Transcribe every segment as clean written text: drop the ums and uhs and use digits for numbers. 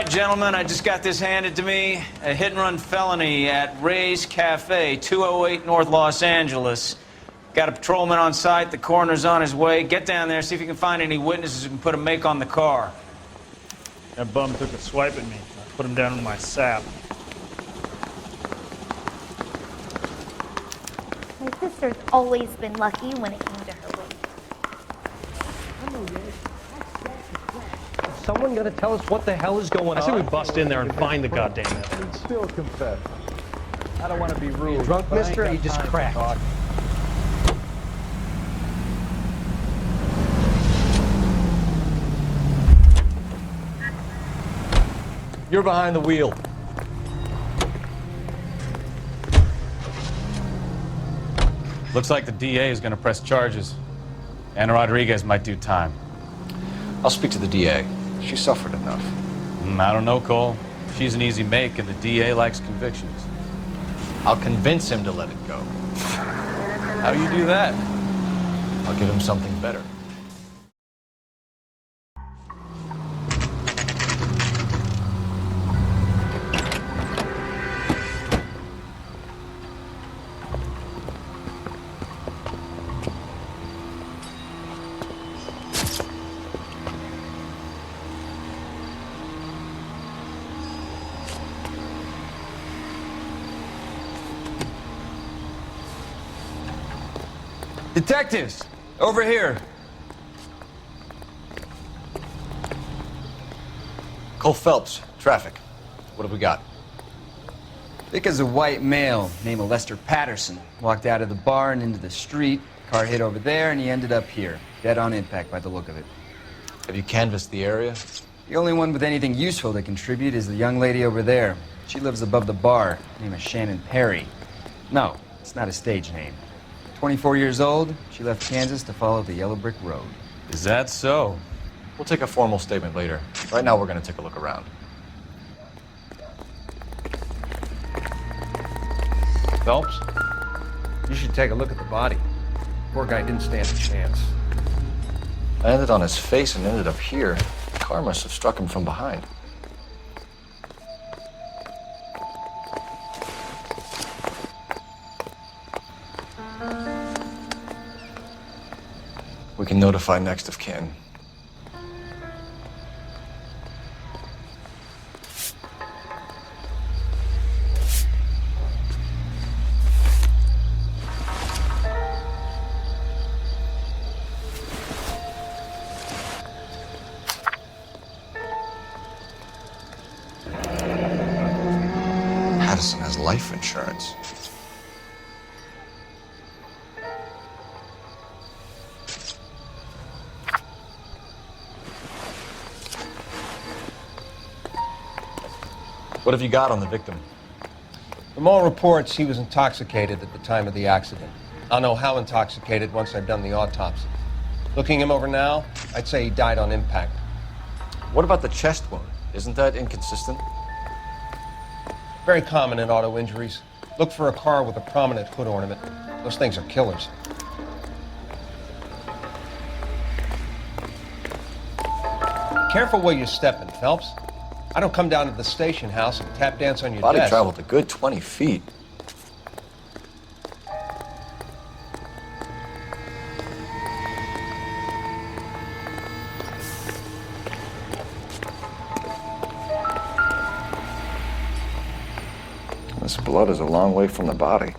right, gentlemen, I just got this handed to me. A hit-and-run felony at Ray's Cafe, 208 North Los Angeles. Got a patrolman on site. The coroner's on his way. Get down there, see if you can find any witnesses who can put a make on the car. That bum took a swipe at me. I put him down with my sap. My sister's always been lucky when it came to her weight. Someone gotta tell us what the hell is going on. I say we bust in there and find the goddamn evidence. Still confess. I don't want to be rude. Drunk, mister? You just cracked. You're behind the wheel. Looks like the DA is going to press charges. Anna Rodriguez might do time. I'll speak to the DA. She suffered enough. I don't know, Cole. She's an easy make, and the DA likes convictions. I'll convince him to let it go. How do you do that? I'll give him something better. Detectives, over here. Cole Phelps, traffic. What have we got? Thick as a white male named Lester Patterson. Walked out of the bar and into the street. Car hit over there and he ended up here. Dead on impact by the look of it. Have you canvassed the area? The only one with anything useful to contribute is the young lady over there. She lives above the bar. Her name is Shannon Perry. No, it's not a stage name. 24 years old, she left Kansas to follow the yellow brick road. Is that so? We'll take a formal statement later. Right now, we're going to take a look around. Phelps, you should take a look at the body. Poor guy didn't stand a chance. I landed on his face and ended up here. The car must have struck him from behind. We can notify next of kin. Patterson has life insurance. What have you got on the victim? From all reports, he was intoxicated at the time of the accident. I'll know how intoxicated once I've done the autopsy. Looking him over now, I'd say he died on impact. What about the chest wound? Isn't that inconsistent? Very common in auto injuries. Look for a car with a prominent hood ornament. Those things are killers. Careful where you're stepping, Phelps. I don't come down to the station house and tap dance on your Body desk. traveled a good 20 feet. This blood is a long way from the body.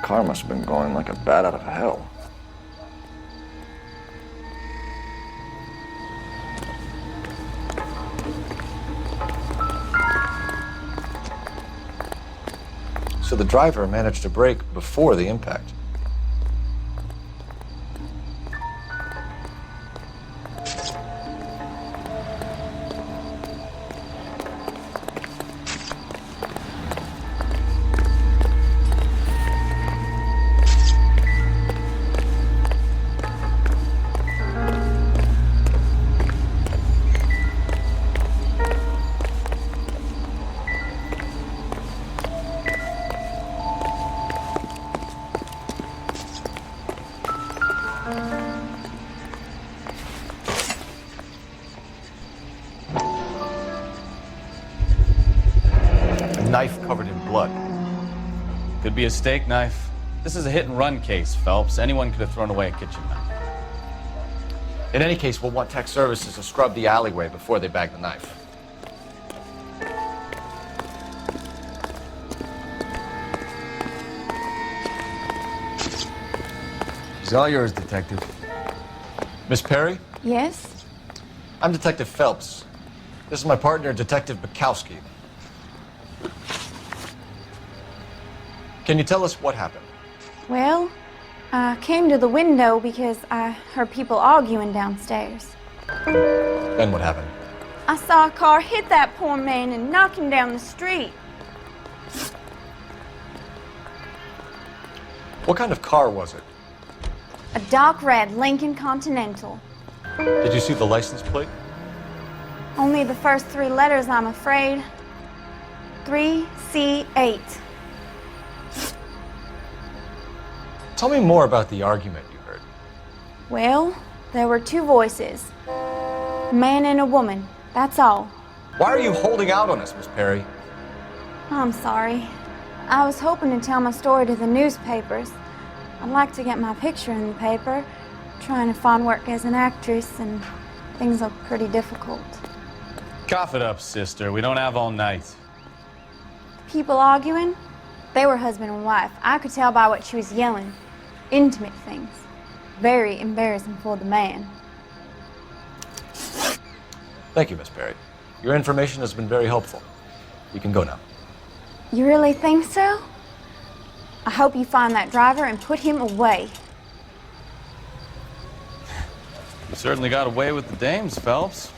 Car must have been going like a bat out of hell. So the driver managed to brake before the impact. knife covered in blood. Could be a steak knife. This is a hit-and-run case, Phelps. Anyone could have thrown away a kitchen knife. In any case, we'll want tech services to scrub the alleyway before they bag the knife. It's all yours, Detective. Miss Perry, Yes? I'm Detective Phelps. This is my partner, Detective Bukowski. Can you tell us what happened? Well, I came to the window because I heard people arguing downstairs. Then what happened? I saw a car hit that poor man and knock him down the street. What kind of car was it? A dark red Lincoln Continental. Did you see the license plate? Only the first 3 letters, I'm afraid. 3C8. Tell me more about the argument you heard. Well, there were 2 voices. A man and a woman, that's all. Why are you holding out on us, Miss Perry? I'm sorry. I was hoping to tell my story to the newspapers. I'd like to get my picture in the paper. Trying to find work as an actress, and things look pretty difficult. Cough it up, sister. We don't have all night. People arguing? They were husband and wife. I could tell by what she was yelling. Intimate things. Very embarrassing for the man. Thank you, Miss Perry. Your information has been very helpful. You can go now. You really think so? I hope you find that driver and put him away. You certainly got away with the dames, Phelps.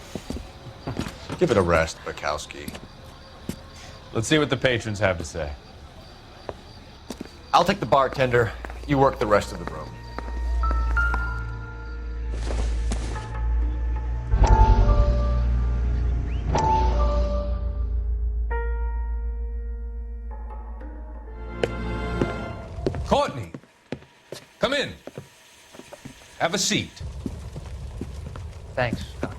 Give it a rest, Bukowski. Let's see what the patrons have to say. I'll take the bartender. You work the rest of the room. Courtney, come in. Have a seat. Thanks, Doctor.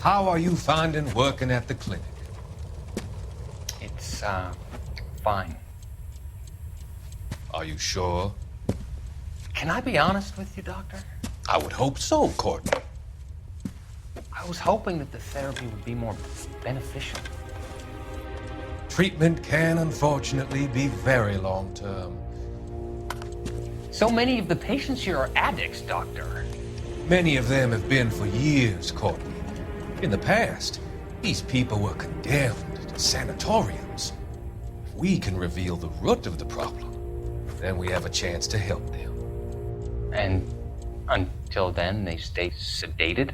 How are you finding working at the clinic? It's, fine. Are you sure? Can I be honest with you, Doctor? I would hope so, Courtney. I was hoping that the therapy would be more beneficial. Treatment can unfortunately be very long-term. So many of the patients here are addicts, Doctor. Many of them have been for years, Courtney. In the past, these people were condemned to sanatoriums. If we can reveal the root of the problem, then we have a chance to help them. And until then, they stay sedated?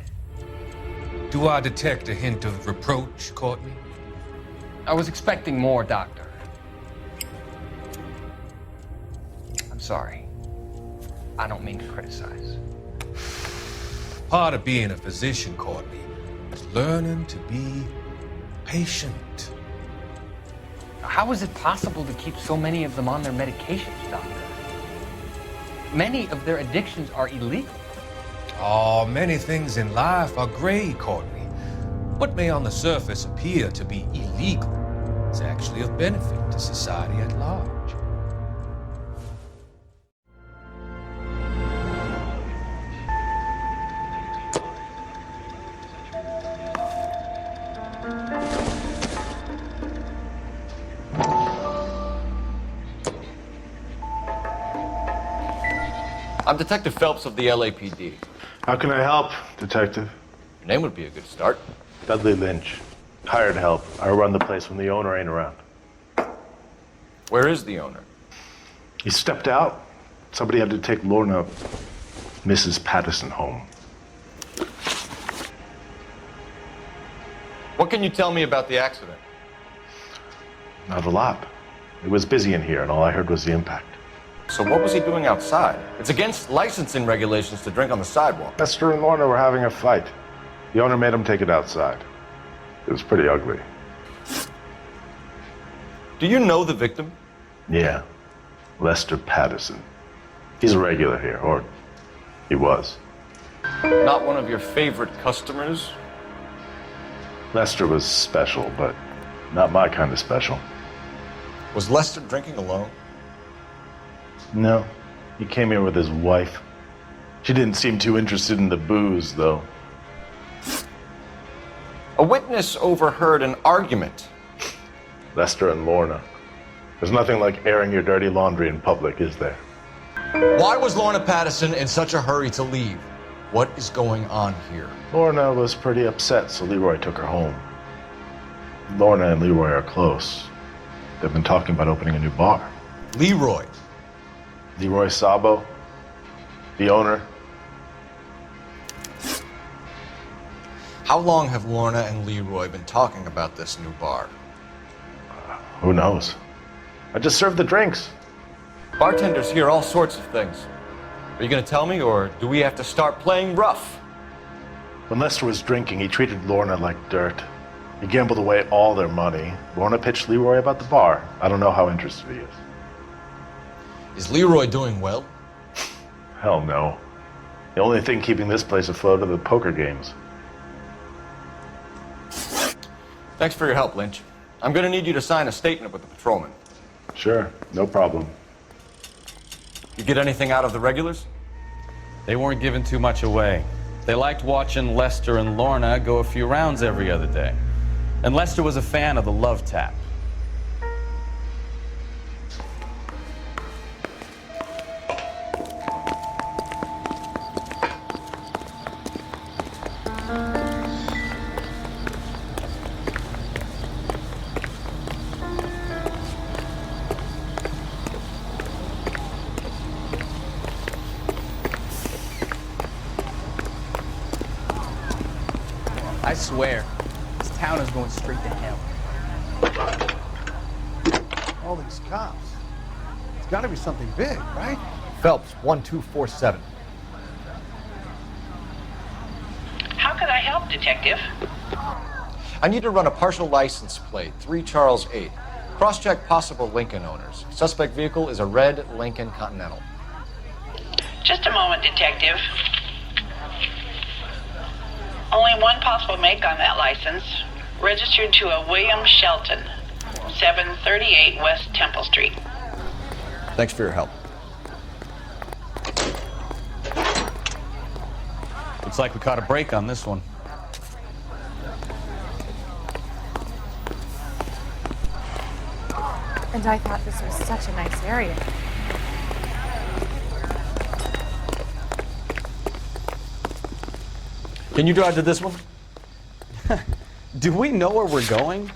Do I detect a hint of reproach, Courtney? I was expecting more, Doctor. I'm sorry. I don't mean to criticize. Part of being a physician, Courtney, is learning to be patient. How is it possible to keep so many of them on their medications, Doctor? Many of their addictions are illegal. Oh, many things in life are gray, Courtney. What may on the surface appear to be illegal is actually of benefit to society at large. I'm Detective Phelps of the LAPD. How can I help, Detective? Your name would be a good start. Dudley Lynch. Hired help. I run the place when the owner ain't around. Where is the owner? He stepped out. Somebody had to take Lorna, Mrs. Patterson, home. What can you tell me about the accident? Not a lot. It was busy in here, and all I heard was the impact. So what was he doing outside? It's against licensing regulations to drink on the sidewalk. Esther and Lorna were having a fight. The owner made him take it outside. It was pretty ugly. Do you know the victim? Yeah. Lester Patterson. He's a regular here, or he was. Not one of your favorite customers? Lester was special, but Not my kind of special. Was Lester drinking alone? No. He came here with his wife. She didn't seem too interested in the booze, though. A witness overheard an argument. Lester and Lorna. There's nothing like airing your dirty laundry in public, is there? Why was Lorna Patterson in such a hurry to leave? What is going on here? Lorna was pretty upset, so Leroy took her home. Lorna and Leroy are close. They've been talking about opening a new bar. Leroy. Leroy Sabo, the owner. How long have Lorna and Leroy been talking about this new bar? Who knows? I just served the drinks. Bartenders hear all sorts of things. Are you going to tell me, or do we have to start playing rough? When Lester was drinking, he treated Lorna like dirt. He gambled away all their money. Lorna pitched Leroy about the bar. I don't know how interested he is. Is Leroy doing well? Hell no. The only thing keeping this place afloat are the poker games. Thanks for your help, Lynch. I'm going to need you to sign a statement with the patrolman. Sure, no problem. You get anything out of the regulars? They weren't giving too much away. They liked watching Lester and Lorna go a few rounds every other day. And Lester was a fan of the love tap. I swear, this town is going straight to hell. All these cops. It's got to be something big, right? Phelps, 1247. How can I help, Detective? I need to run a partial license plate, 3 Charles 8. Cross-check possible Lincoln owners. Suspect vehicle is a red Lincoln Continental. Just a moment, Detective. Only one possible make on that license. Registered to a William Shelton, 738 West Temple Street. Thanks for your help. Looks like we caught a break on this one. And I thought this was such a nice area. Can you drive to this one? Do we know where we're going?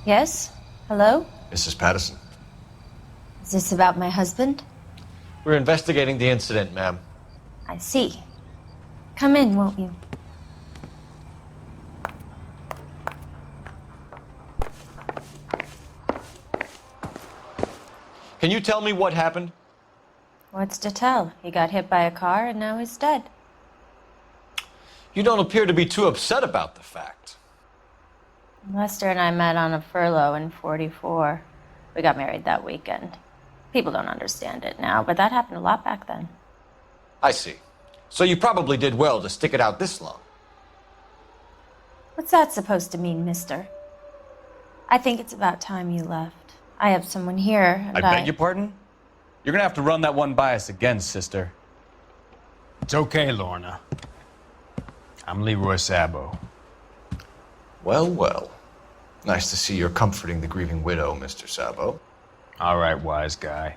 Yes? Hello? Mrs. Patterson. Is this about my husband? We're investigating the incident, ma'am. I see. Come in, won't you? Can you tell me what happened? What's to tell? He got hit by a car and now he's dead. You don't appear to be too upset about the fact. Lester and I met on a furlough in '44. We got married that weekend. People don't understand it now, but that happened a lot back then. I see. So you probably did well to stick it out this long. What's that supposed to mean, mister? I think it's about time you left. I have someone here, and I beg your pardon? You're gonna have to run that one by us again, sister. It's okay, Lorna. I'm Leroy Sabo. Well, well. Nice to see you're comforting the grieving widow, Mr. Sabo. All right, wise guy.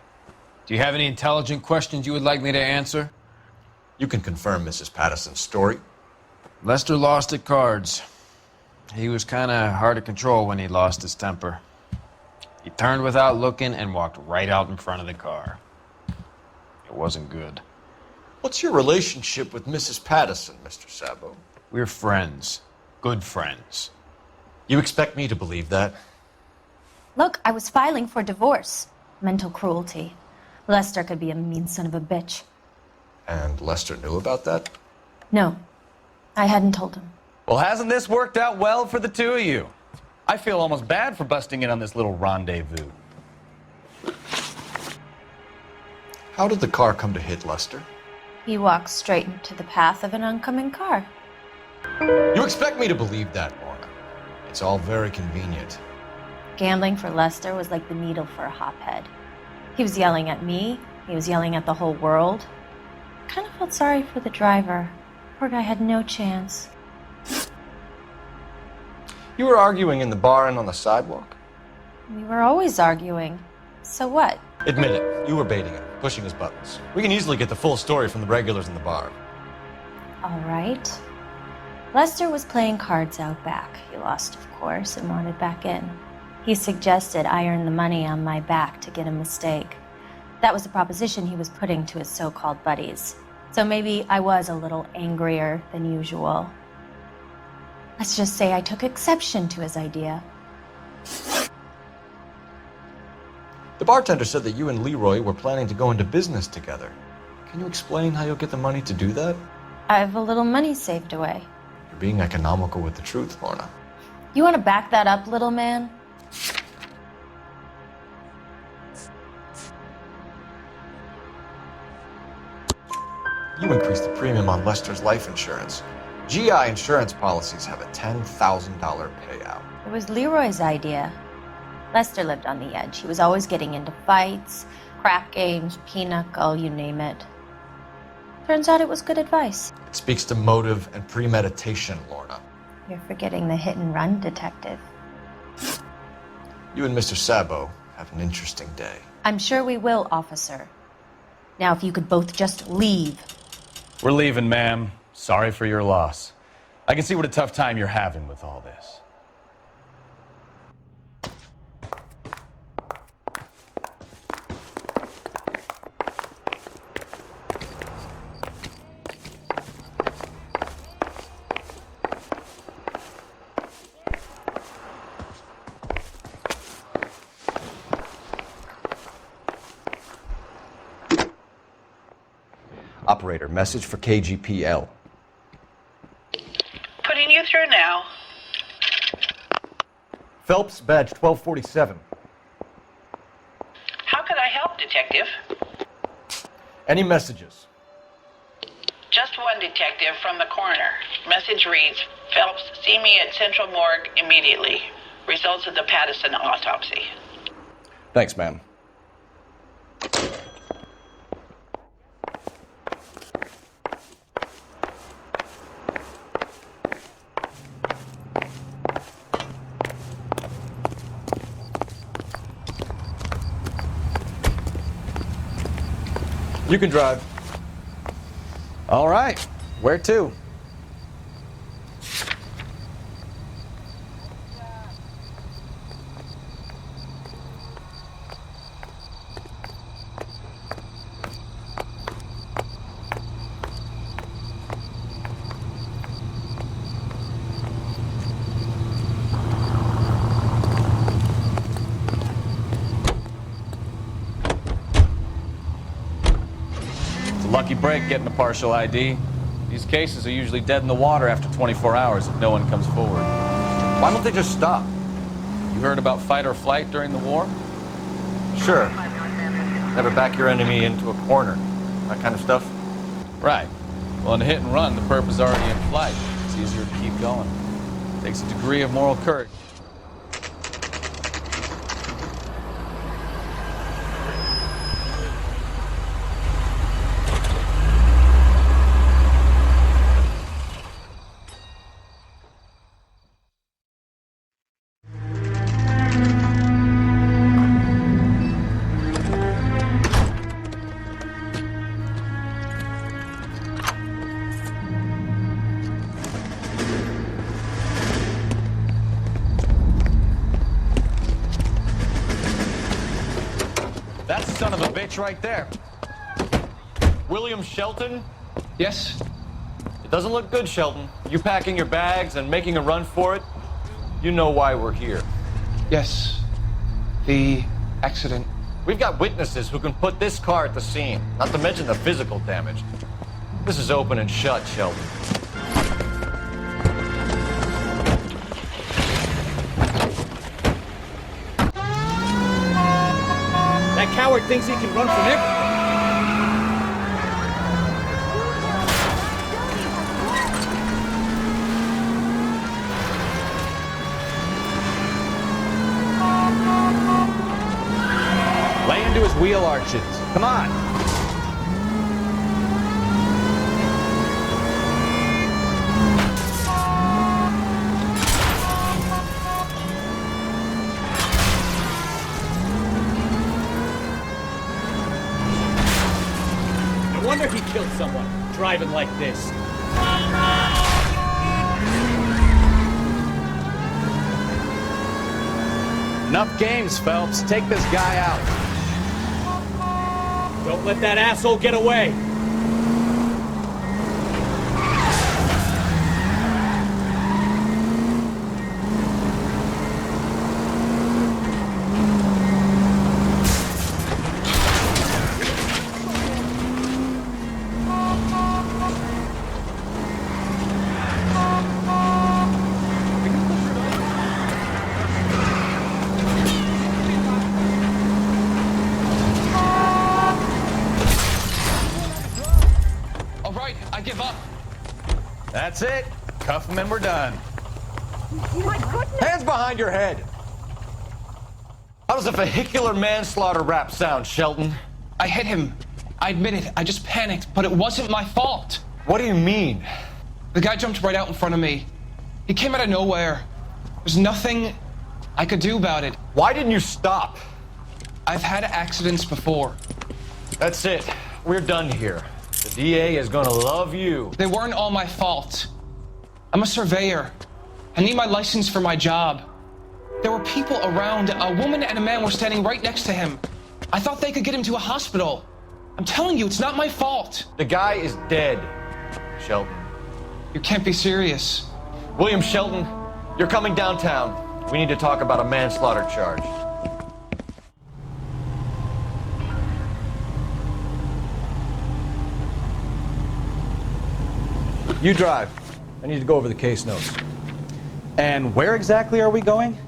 Do you have any intelligent questions you would like me to answer? You can confirm Mrs. Patterson's story. Lester lost at cards. He was kind of hard to control when he lost his temper. He turned without looking and walked right out in front of the car. It wasn't good. What's your relationship with Mrs. Patterson, Mr. Sabo? We're friends. good friends. You expect me to believe that? Look, I was filing for divorce. Mental cruelty. Lester could be a mean son of a bitch. And Lester knew about that? No, I hadn't told him. Well, hasn't this worked out well for the two of you? I feel almost bad for busting in on this little rendezvous. How did the car come to hit Lester? He walked straight into the path of an oncoming car. You expect me to believe that, Lorna? It's all very convenient. Gambling for Lester was like the needle for a hophead. He was yelling at me. He was yelling at the whole world. I kind of felt sorry for the driver. Poor guy had no chance. You were arguing in the bar and on the sidewalk? We were always arguing. So what? Admit it. You were baiting him, pushing his buttons. We can easily get the full story from the regulars in the bar. All right. Lester was playing cards out back. He lost, of course, and wanted back in. He suggested I earn the money on my back to get a mistake. That was the proposition he was putting to his so-called buddies. So maybe I was a little angrier than usual. Let's just say I took exception to his idea. The bartender said that you and Leroy were planning to go into business together. Can you explain how you'll get the money to do that? I have a little money saved away. You're being economical with the truth, Lorna. You want to back that up, little man? You increased the premium on Lester's life insurance. GI insurance policies have a $10,000 payout. It was Leroy's idea. Lester lived on the edge. He was always getting into fights, crack games, pinochle, you name it. Turns out it was good advice. It speaks to motive and premeditation, Lorna. You're forgetting the hit and run detective. You and Mr. Sabo have an interesting day. I'm sure we will, officer. Now, if you could both just leave. We're leaving, ma'am. Sorry for your loss. I can see what a tough time you're having with all this. Operator, message for KGPL. Putting you through now. Phelps, badge 1247. How could I help, Detective? Any messages? Just one detective from the coroner. Message reads, Phelps, see me at Central Morgue immediately. Results of the Pattison autopsy. Thanks, ma'am. You can drive. All right. Where to? Lucky break getting a partial ID. These cases are usually dead in the water after 24 hours if no one comes forward. Why don't they just stop? You heard about fight or flight during the war? Sure. Never back your enemy into a corner. That kind of stuff? Right. Well, in a hit and run, the perp is already in flight. It's easier to keep going. It takes a degree of moral courage. Son of a bitch right there. William Shelton? Yes? It doesn't look good, Shelton. You packing your bags and making a run for it? You know why we're here. Yes. The accident. We've got witnesses who can put this car at the scene, not to mention the physical damage. This is open and shut, Shelton. That coward thinks he can run from everything. Lay into his wheel arches. Come on. No wonder he killed someone, driving like this. Enough games, Phelps. Take this guy out. Don't let that asshole get away. That's it. Cuff him and we're done. Hands behind your head. How does a vehicular manslaughter rap sound, Shelton? I hit him. I admit it. I just panicked, but it wasn't my fault. What do you mean? The guy jumped right out in front of me. He came out of nowhere. There's nothing I could do about it. Why didn't you stop? I've had accidents before. That's it. We're done here. The DA is gonna love you. They weren't all my fault. I'm a surveyor. I need my license for my job. There were people around. A woman and a man were standing right next to him. I thought they could get him to a hospital. I'm telling you, it's not my fault. The guy is dead, Shelton. You can't be serious. William Shelton, you're coming downtown. We need to talk about a manslaughter charge. You drive. I need to go over the case notes. And where exactly are we going?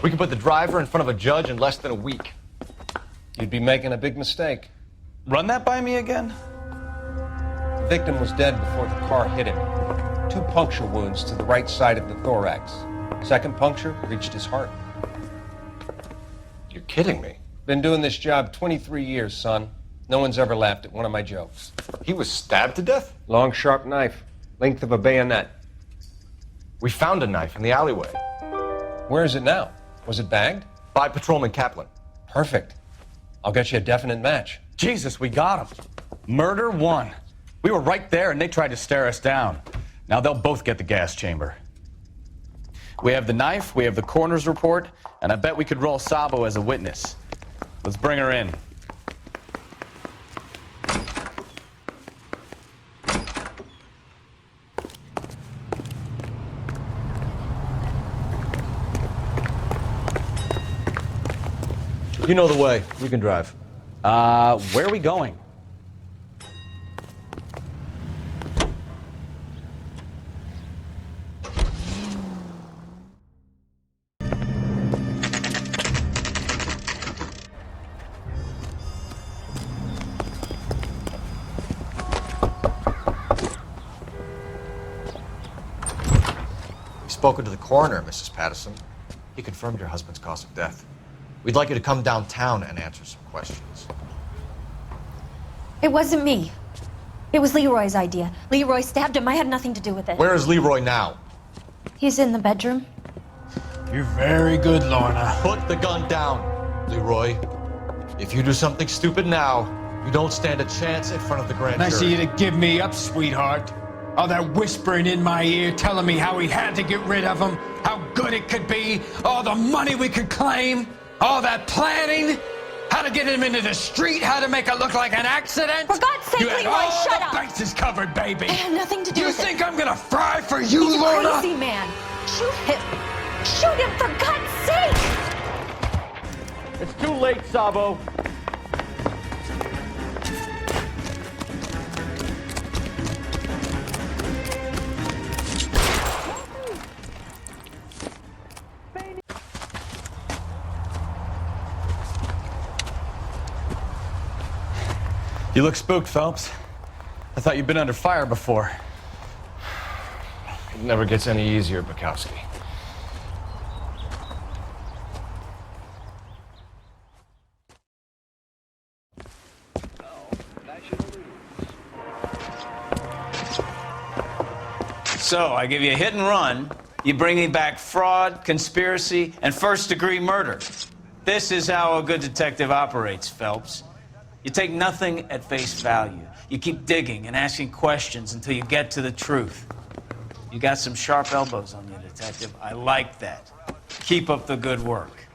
We can put the driver in front of a judge in less than a week. You'd be making a big mistake. Run that by me again? The victim was dead before the car hit him. 2 puncture wounds to the right side of the thorax. Second puncture reached his heart. You're kidding me. Been doing this job 23 years, son. No one's ever laughed at one of my jokes. He was stabbed to death? Long, sharp knife. Length of a bayonet. We found a knife in the alleyway. Where is it now? Was it bagged? By Patrolman Kaplan. Perfect. I'll get you a definite match. Jesus, we got him. Murder 1. We were right there and they tried to stare us down. Now they'll both get the gas chamber. We have the knife, we have the coroner's report, and I bet we could roll Sabo as a witness. Let's bring her in. You know the way. You can drive. Where are we going? We've spoken to the coroner, Mrs. Patterson. He confirmed your husband's cause of death. We'd like you to come downtown and answer some questions. It wasn't me. It was Leroy's idea. Leroy stabbed him. I had nothing to do with it. Where is Leroy now? He's in the bedroom. You're very good, Lorna. Put the gun down, Leroy. If you do something stupid now, you don't stand a chance in front of the grand Nice of jury. you to give me up, sweetheart. All that whispering in my ear telling me how we had to get rid of him, how good it could be, all the money we could claim, all that planning, how to get him into the street, how to make it look like an accident. For God's sake, you had Leroy, all shut the up. bases covered, baby. I have nothing to do You with it. think I'm gonna fry for you, He's Lorna? a crazy man. Shoot him. Shoot him, for God's sake! It's too late, Sabo. You look spooked, Phelps. I thought you'd been under fire before. It never gets any easier, Bukowski. So, I give you a hit and run. You bring me back fraud, conspiracy, and first-degree murder. This is how a good detective operates, Phelps. You take nothing at face value. You keep digging and asking questions until you get to the truth. You got some sharp elbows on you, detective. I like that. Keep up the good work.